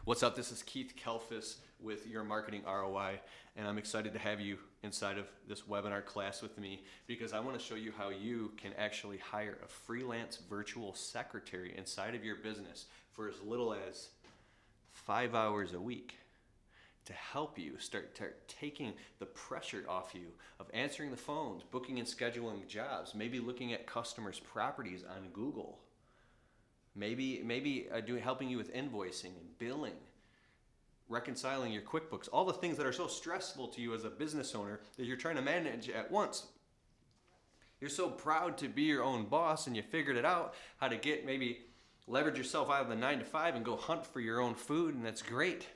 What's up? This is Keith Kalfas with Your Marketing ROI, and I'm excited to have you inside of this webinar class with me because I want to show you how you can actually hire a freelance virtual secretary inside of your business for as little as 5 hours a week to help you start taking the pressure off you of answering the phones, booking and scheduling jobs, maybe looking at customers' properties on Google. Maybe helping you with invoicing and billing, reconciling your QuickBooks, all the things that are so stressful to you as a business owner that you're trying to manage at once. You're so proud to be your own boss and you figured it out how to maybe leverage yourself out of the 9 to 5 and go hunt for your own food, and that's great.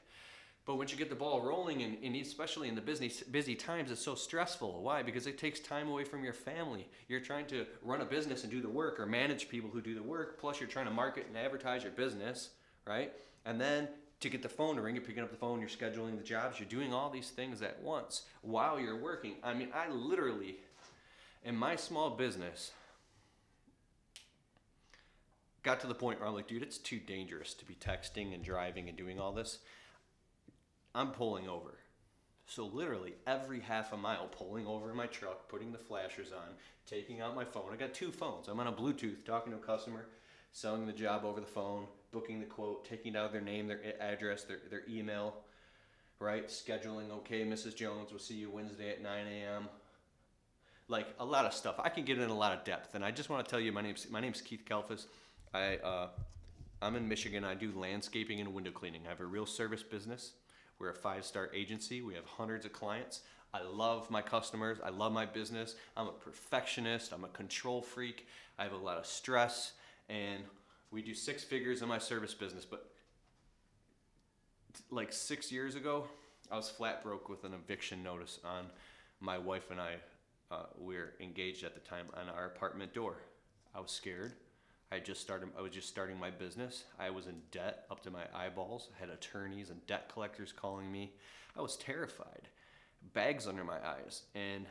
But once you get the ball rolling, and especially in the busy times, it's so stressful. Why? Because it takes time away from your family. You're trying to run a business and do the work, or manage people who do the work, plus you're trying to market and advertise your business, right? And then to get the phone to ring, you're picking up the phone, you're scheduling the jobs, you're doing all these things at once while you're working. I mean, I literally, in my small business, got to the point where I'm like, dude, it's too dangerous to be texting and driving and doing all this. I'm pulling over. So literally every half a mile, pulling over in my truck, putting the flashers on, taking out my phone. I got 2 phones. I'm on a Bluetooth, talking to a customer, selling the job over the phone, booking the quote, taking down their name, their address, their email, right? Scheduling, okay, Mrs. Jones, we'll see you Wednesday at 9 a.m. Like a lot of stuff. I can get in a lot of depth, and I just want to tell you my name's Keith Kalfas. I'm in Michigan. I do landscaping and window cleaning. I have a real service business. We're a 5-star agency. We have hundreds of clients. I love my customers. I love my business. I'm a perfectionist. I'm a control freak. I have a lot of stress, and we do 6 figures in my service business. But like 6 years ago, I was flat broke with an eviction notice on my wife and I. We were engaged at the time on our apartment door. I was scared. I was just starting my business. I was in debt up to my eyeballs. I had attorneys and debt collectors calling me. I was terrified, bags under my eyes, and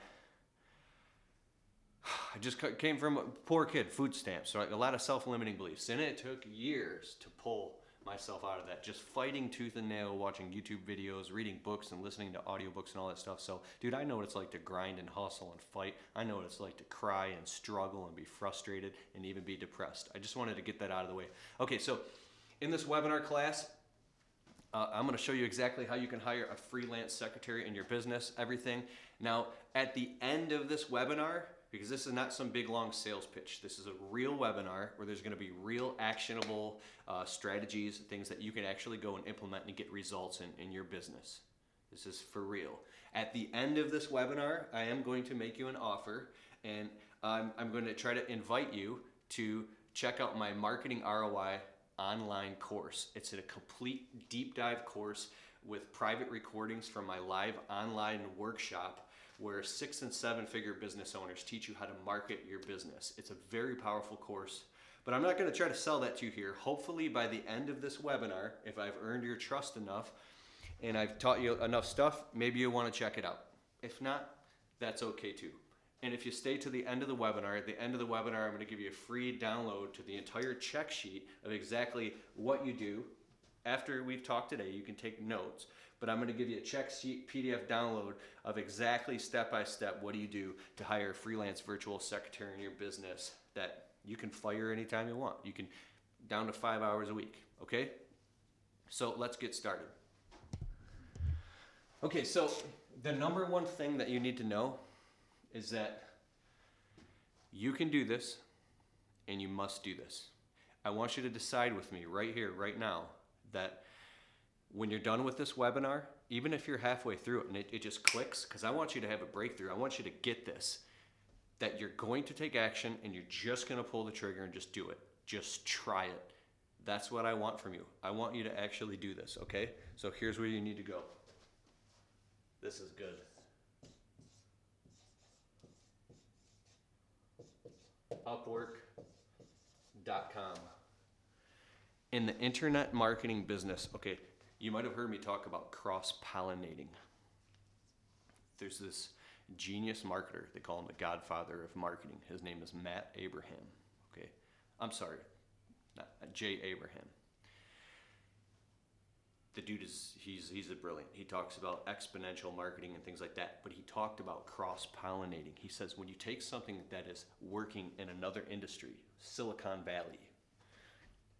I just came from a poor kid, food stamps, so like a lot of self-limiting beliefs, and it took years to pull myself out of that, just fighting tooth and nail, watching YouTube videos, reading books and listening to audiobooks and all that stuff. So dude, I know what it's like to grind and hustle and fight. I know what it's like to cry and struggle and be frustrated and even be depressed. I just wanted to get that out of the way. Okay, so in this webinar class, I'm going to show you exactly how you can hire a freelance secretary in your business, everything. Now, at the end of this webinar, because this is not some big long sales pitch. This is a real webinar where there's going to be real actionable strategies, things that you can actually go and implement and get results in your business. This is for real. At the end of this webinar, I am going to make you an offer, and I'm going to try to invite you to check out my Marketing ROI online course. It's a complete deep dive course with private recordings from my live online workshop where 6- and 7-figure business owners teach you how to market your business. It's a very powerful course, but I'm not going to try to sell that to you here. Hopefully by the end of this webinar, if I've earned your trust enough and I've taught you enough stuff, maybe you'll want to check it out. If not, that's okay too. And if you stay to the end of the webinar, at the end of the webinar, I'm going to give you a free download to the entire check sheet of exactly what you do. After we've talked today, you can take notes, but I'm going to give you a check sheet PDF download of exactly step-by-step what do you do to hire a freelance virtual secretary in your business that you can fire anytime you want. You can down to 5 hours a week, okay? So let's get started. Okay, so the number one thing that you need to know is that you can do this and you must do this. I want you to decide with me right here, right now, that when you're done with this webinar, even if you're halfway through it and it just clicks, because I want you to have a breakthrough, I want you to get this, that you're going to take action and you're just going to pull the trigger and just do it. Just try it. That's what I want from you. I want you to actually do this, okay? So here's where you need to go. This is good. Upwork.com. In the internet marketing business, okay, you might have heard me talk about cross-pollinating. There's this genius marketer, they call him the godfather of marketing. His name is Matt Abraham, okay? I'm sorry, not Jay Abraham. the dude he's a brilliant. He talks about exponential marketing and things like that, but he talked about cross-pollinating. He says when you take something that is working in another industry, Silicon Valley,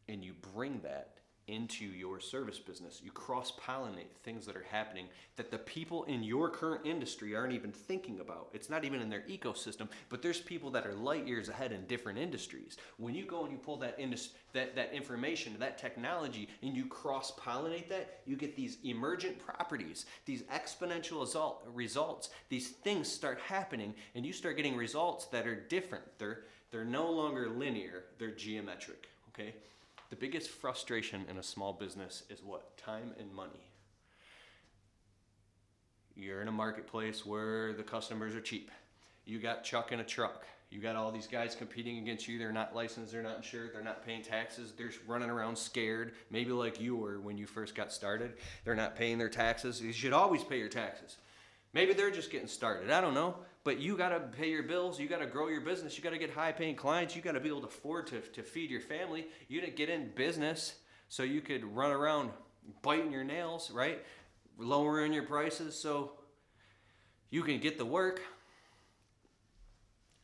and you bring that into your service business, you cross-pollinate things that are happening that the people in your current industry aren't even thinking about. It's not even in their ecosystem, but there's people that are light years ahead in different industries. When you go and you pull that information, that technology, and you cross-pollinate that, you get these emergent properties, these exponential results. These things start happening, and you start getting results that are different. They're no longer linear, they're geometric, okay? The biggest frustration in a small business is what? Time and money. You're in a marketplace where the customers are cheap. You got Chuck in a truck. You got all these guys competing against you. They're not licensed, they're not insured, they're not paying taxes. They're running around scared, maybe like you were when you first got started. They're not paying their taxes. You should always pay your taxes. Maybe they're just getting started, I don't know. But you gotta pay your bills, you gotta grow your business, you gotta get high paying clients, you gotta be able to afford to feed your family. You gotta get in business so you could run around biting your nails, right? Lowering your prices so you can get the work.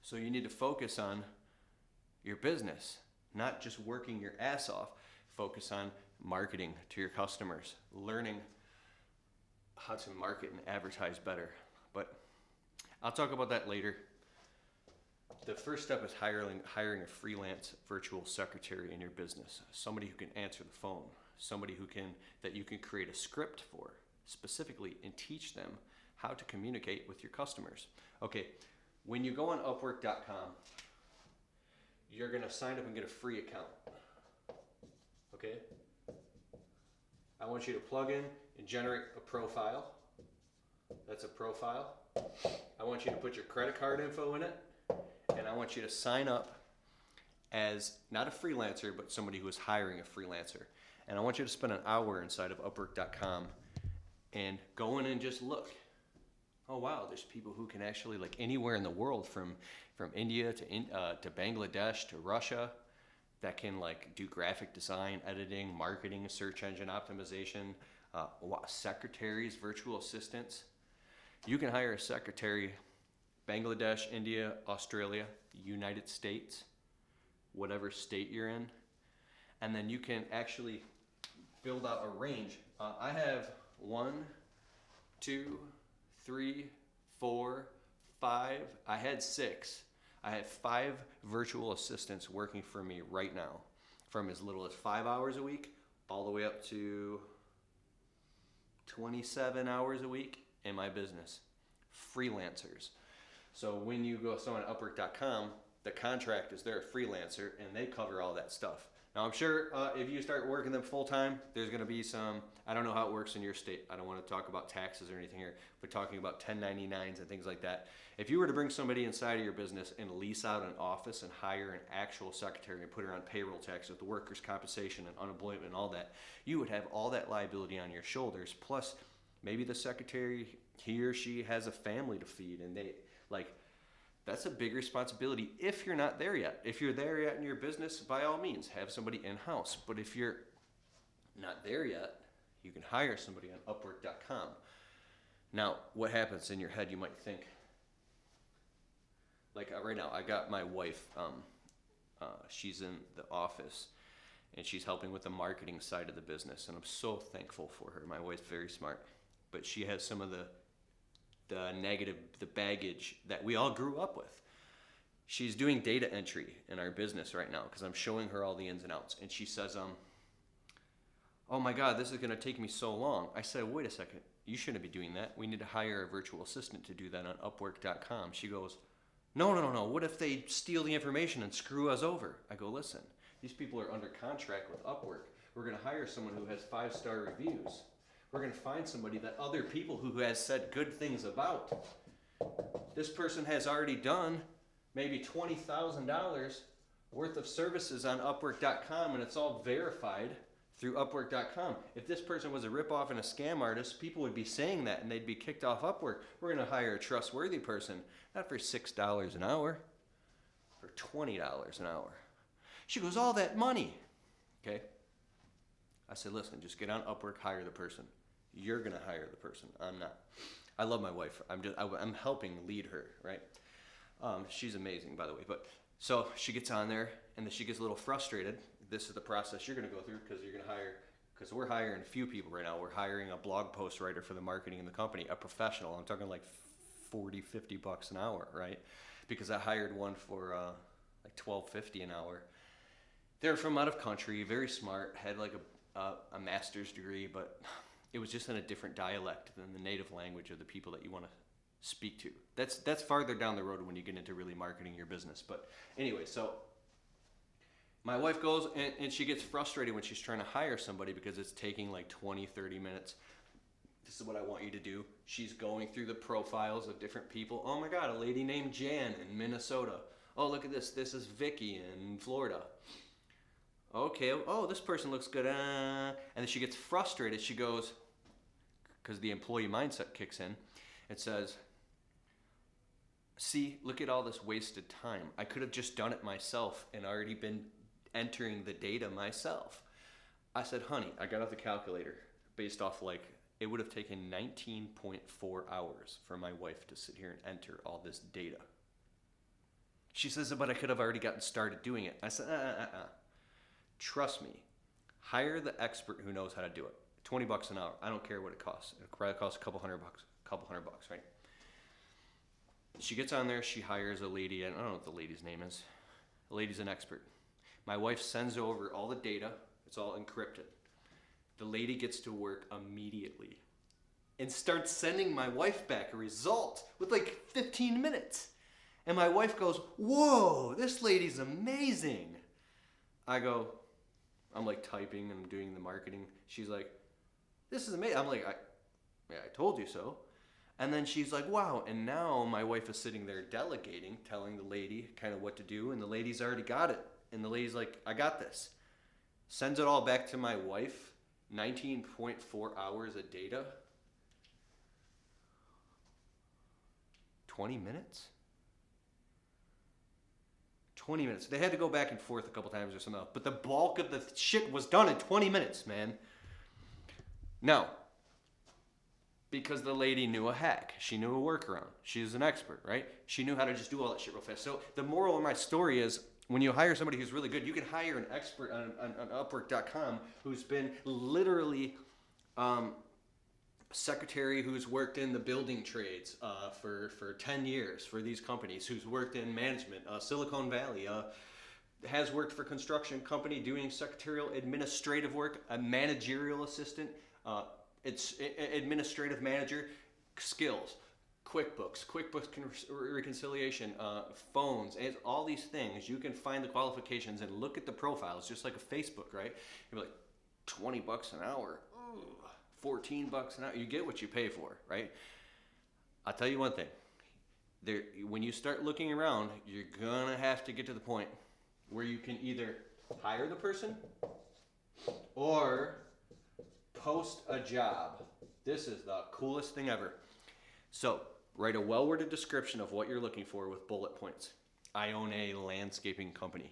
So you need to focus on your business, not just working your ass off. Focus on marketing to your customers, learning how to market and advertise better. But I'll talk about that later. The first step is hiring a freelance virtual secretary in your business. Somebody who can answer the phone, somebody that you can create a script for specifically and teach them how to communicate with your customers. Okay, when you go on Upwork.com, you're gonna sign up and get a free account. Okay? I want you to plug in and generate a profile. That's a profile. I want you to put your credit card info in it, and I want you to sign up as not a freelancer, but somebody who is hiring a freelancer. And I want you to spend an hour inside of Upwork.com and go in and just look. Oh wow, there's people who can actually, like anywhere in the world, from India to Bangladesh to Russia, that can like do graphic design, editing, marketing, search engine optimization, secretaries, virtual assistants. You can hire a secretary, Bangladesh, India, Australia, United States, whatever state you're in, and then you can actually build out a range. I have 1, 2, 3, 4, 5. I had 6. I have 5 virtual assistants working for me right now, from as little as 5 hours a week all the way up to 27 hours a week in my business. Freelancers. So when you go on Upwork.com, the contract is they're a freelancer and they cover all that stuff. Now I'm sure if you start working them full time, there's going to be some, I don't know how it works in your state. I don't want to talk about taxes or anything here, but talking about 1099s and things like that. If you were to bring somebody inside of your business and lease out an office and hire an actual secretary and put her on payroll tax with the workers' compensation and unemployment and all that, you would have all that liability on your shoulders. Plus, maybe the secretary, he or she has a family to feed, and that's a big responsibility if you're not there yet. If you're there yet in your business, by all means, have somebody in-house. But if you're not there yet, you can hire somebody on Upwork.com. Now, what happens in your head, you might think, like right now, I got my wife, she's in the office, and she's helping with the marketing side of the business, and I'm so thankful for her. My wife's very smart, but she has some of the baggage that we all grew up with. She's doing data entry in our business right now because I'm showing her all the ins and outs. And she says, oh my God, this is going to take me so long. I said, wait a second, you shouldn't be doing that. We need to hire a virtual assistant to do that on Upwork.com. She goes, no. What if they steal the information and screw us over? I go, listen, these people are under contract with Upwork. We're going to hire someone who has 5-star reviews. We're going to find somebody that other people who has said good things about. This person has already done maybe $20,000 worth of services on Upwork.com, and it's all verified through Upwork.com. If this person was a ripoff and a scam artist, people would be saying that and they'd be kicked off Upwork. We're going to hire a trustworthy person, not for $6 an hour, for $20 an hour. She goes, all that money. Okay. I said, listen, just get on Upwork, hire the person. You're gonna hire the person. I'm not. I love my wife. I'm helping lead her, right? She's amazing, by the way. But so she gets on there, and then she gets a little frustrated. This is the process you're gonna go through because you're gonna hire. Because we're hiring a few people right now. We're hiring a blog post writer for the marketing in the company, a professional. I'm talking like 40, 50 bucks an hour, right? Because I hired one for like $12.50 an hour. They're from out of country, very smart, had like a master's degree, but it was just in a different dialect than the native language of the people that you want to speak to. That's farther down the road when you get into really marketing your business. But anyway, so my wife goes and she gets frustrated when she's trying to hire somebody because it's taking like 20, 30 minutes. This is what I want you to do. She's going through the profiles of different people. Oh my God, a lady named Jan in Minnesota. Oh, look at this. This is Vicky in Florida. Okay, oh, this person looks good. And then she gets frustrated. She goes, because the employee mindset kicks in, it says, see, look at all this wasted time. I could have just done it myself and already been entering the data myself. I said, honey, I got out the calculator based off like, it would have taken 19.4 hours for my wife to sit here and enter all this data. She says, but I could have already gotten started doing it. I said, Trust me, hire the expert who knows how to do it. 20 bucks an hour. I don't care what it costs. It probably costs a couple hundred bucks, right? She gets on there, she hires a lady, I don't know what the lady's name is. The lady's an expert. My wife sends over all the data. It's all encrypted. The lady gets to work immediately and starts sending my wife back a result with like 15 minutes. And my wife goes, whoa, this lady's amazing. I'm like typing and I'm doing the marketing. She's like, this is amazing. I'm like, I told you so. And then she's like, wow. And now my wife is sitting there delegating, telling the lady kind of what to do. And the lady's already got it. And the lady's like, I got this. Sends it all back to my wife. 19.4 hours of data. 20 minutes? 20 minutes. They had to go back and forth a couple times or something else. But the bulk of the shit was done in 20 minutes, man. Now, because the lady knew a hack. She knew a workaround. She was an expert, right? She knew how to just do all that shit real fast. So the moral of my story is, when you hire somebody who's really good, you can hire an expert on Upwork.com who's been literally secretary who's worked in the building trades for 10 years for these companies, who's worked in management, Silicon Valley, has worked for construction company doing secretarial administrative work, a managerial assistant, it's administrative manager skills. QuickBooks reconciliation, phones, and all these things. You can find the qualifications and look at the profiles, just like a Facebook, right? You're like, 20 bucks an hour, 14 bucks an hour. You get what you pay for, right? I'll tell you one thing. When you start looking around, you're gonna have to get to the point where you can either hire the person or post a job. This is the coolest thing ever. So, write a well-worded description of what you're looking for with bullet points. I own a landscaping company.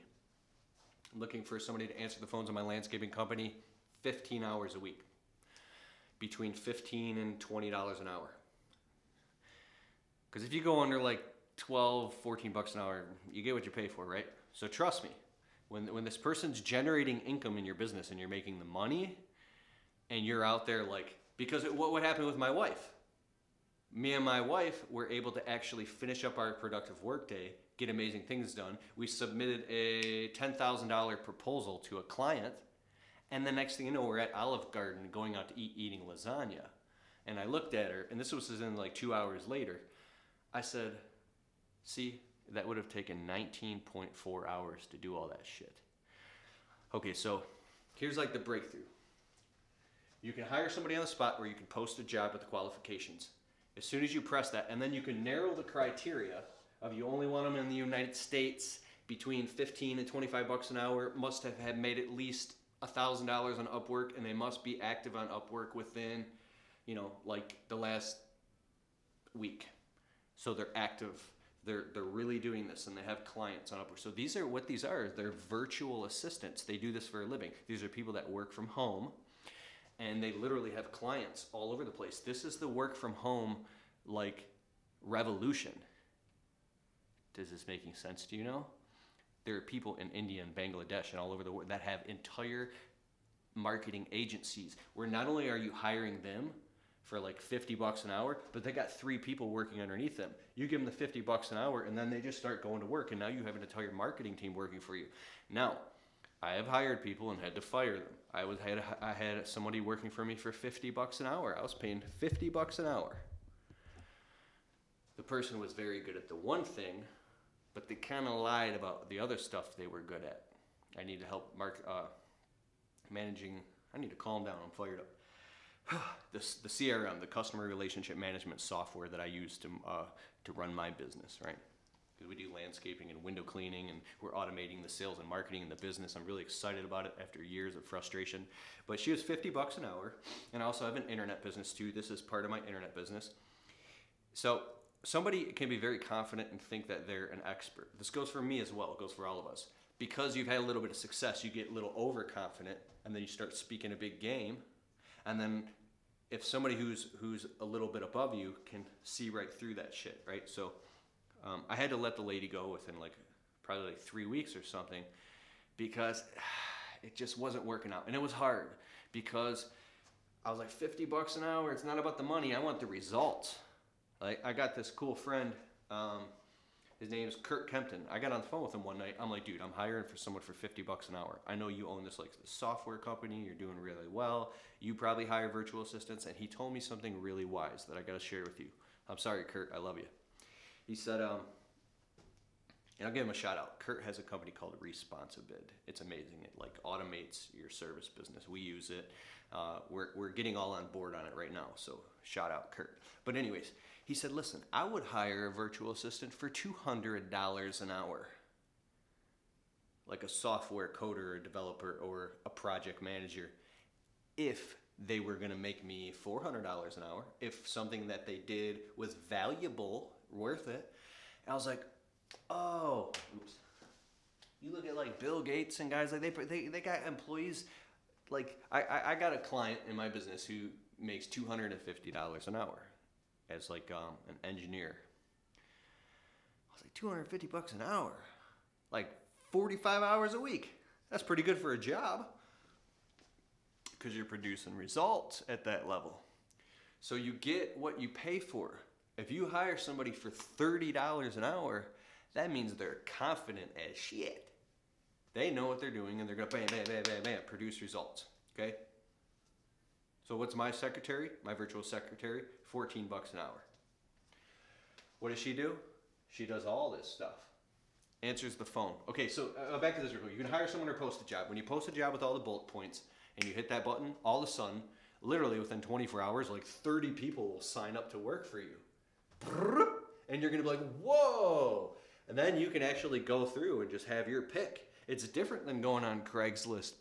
I'm looking for somebody to answer the phones in my landscaping company 15 hours a week. Between $15 and $20 an hour. Because if you go under like 12, 14 bucks an hour, you get what you pay for, right? So trust me, when this person's generating income in your business and you're making the money and you're out there like, because what happened with my wife? Me and my wife were able to actually finish up our productive workday, get amazing things done. We submitted a $10,000 proposal to a client, and the next thing you know, we're at Olive Garden going out to eating lasagna. And I looked at her, and this was in like 2 hours later. I said, see, that would have taken 19.4 hours to do all that shit. Okay, so here's like the breakthrough. You can hire somebody on the spot where you can post a job with the qualifications. As soon as you press that, and then you can narrow the criteria of you only want them in the United States between 15 and 25 bucks an hour, must have had made at least $1,000 on Upwork, and they must be active on Upwork within, like the last week. So they're active. They're really doing this, and they have clients on Upwork. So these are what these are. They're virtual assistants. They do this for a living. These are people that work from home. and they literally have clients all over the place. This is the work from home like revolution. Does this making sense to you now? There are people in India and Bangladesh and all over the world that have entire marketing agencies where not only are you hiring them for like $50 an hour, but they got 3 people working underneath them. You give them the $50 an hour and then they just start going to work, and now you have an entire marketing team working for you. Now, I have hired people and had to fire them. I had somebody working for me for $50 an hour. I was paying $50 an hour. The person was very good at the one thing, but they kind of lied about the other stuff they were good at. I need to help managing. I need to calm down. I'm fired up. The CRM, the customer relationship management software that I use to run my business, right? Because we do landscaping and window cleaning, and we're automating the sales and marketing in the business. I'm really excited about it after years of frustration. But she was $50 an hour, and I also have an internet business too. This is part of my internet business. So somebody can be very confident and think that they're an expert. This goes for me as well. It goes for all of us. Because you've had a little bit of success, you get a little overconfident, and then you start speaking a big game. And then if somebody who's a little bit above you can see right through that shit, right? So I had to let the lady go within probably 3 weeks or something, because it just wasn't working out. And it was hard because I was like, $50 an hour, it's not about the money. I want the results. Like, I got this cool friend, his name is Kurt Kempton. I got on the phone with him one night. I'm like, dude, I'm hiring for someone for $50 an hour. I know you own this software company. You're doing really well. You probably hire virtual assistants. And he told me something really wise that I got to share with you. I'm sorry, Kurt. I love you. He said, and I'll give him a shout out. Kurt has a company called Responsibid. It's amazing. It automates your service business. We use it. We're getting all on board on it right now. So shout out, Kurt. But anyways, he said, listen, I would hire a virtual assistant for $200 an hour. Like a software coder or developer or a project manager, if they were going to make me $400 an hour, if something that they did was valuable, worth it. And I was like, oh, oops. You look at Bill Gates and guys they got employees. I got a client in my business who makes $250 an hour as an engineer. I was like, $250 an hour, 45 hours a week. That's pretty good for a job, because you're producing results at that level. So you get what you pay for. If you hire somebody for $30 an hour, that means they're confident as shit. They know what they're doing, and they're going to bam, bam, bam, bam, bam, produce results. Okay? So what's my secretary? My virtual secretary? $14 an hour. What does she do? She does all this stuff. Answers the phone. Okay, so back to this real quick. You can hire someone or post a job. When you post a job with all the bullet points and you hit that button, all of a sudden, literally within 24 hours, 30 people will sign up to work for you. And you're going to be like, whoa. And then you can actually go through and just have your pick. It's different than going on Craigslist,